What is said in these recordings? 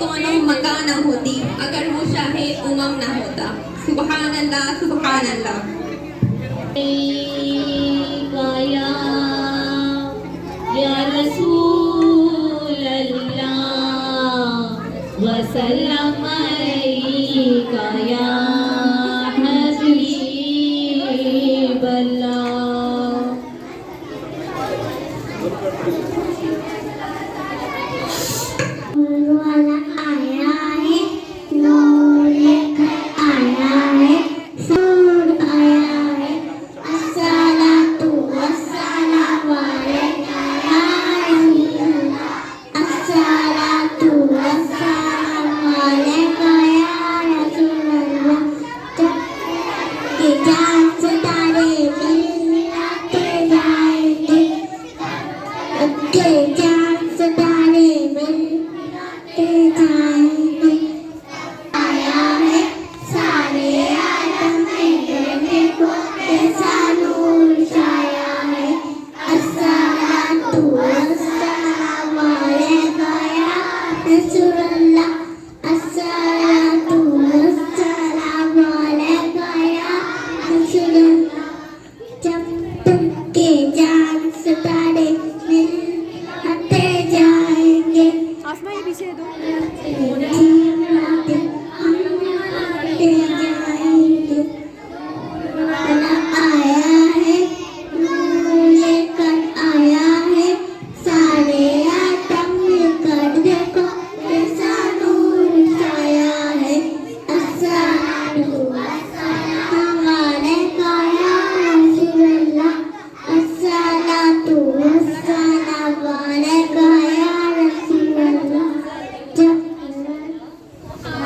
कोनो मका ना होती, अगर वो शाहे उमम ना होता। सुबहान अल्लाह, सुबहान अल्लाह। या रसूल अल्लाह वसल्लम अलैका या हबीब अल्लाह। वाला आया है, नूर लेकर आया है, सूर आया है, अस्सलातु वस्सलामु अलैका या रसूलल्लाह, अस्सलातु वस्सलामु अलैका या रसूलल्लाह। जब के चाँद सितारे मिलते जाएंगे, के चाँद सितारे मिलते जाएंगे, आया है सारे आलम में देखो कैसा नूर छाया है, अस्सलातु वस्सलामु अलैका या रसूलल्लाह, अस्सलातु वस्सलामु अलैका या रसूलल्लाह। जब तुमके चाँद सितारे मिलते जाएंगे, आसमां ये पीछे दो। मिलते जाएंगे, वाला आया है, नूर लेकर आया है, सारे आदम मिलकर देखो कैसा नूर छाया है, अस्सलातु वस्सलामु अलैका या रसूलल्लाह, अस्सलातु वस्सलामु अलैका या रसूलल्लाह। जब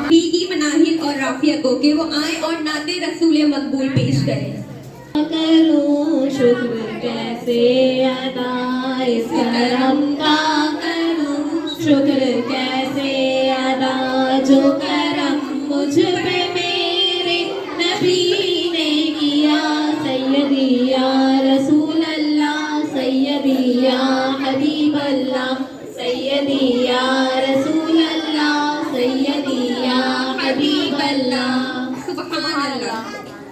बीगी मनाहिल और राफिया को कि वो आए और नाते रसूल मकबूल पेश करें। करूं शुक्र कैसे अदा इस करम का, करूं शुक्र कैसे अदा जो करम मुझ पे मेरे नबी ने किया। सैयदी या रसूल अल्लाह, सैयदी या हबीब अल्लाह, सैयदी या रसूल अल्लाह, सैयदी या हबीब अल्लाह।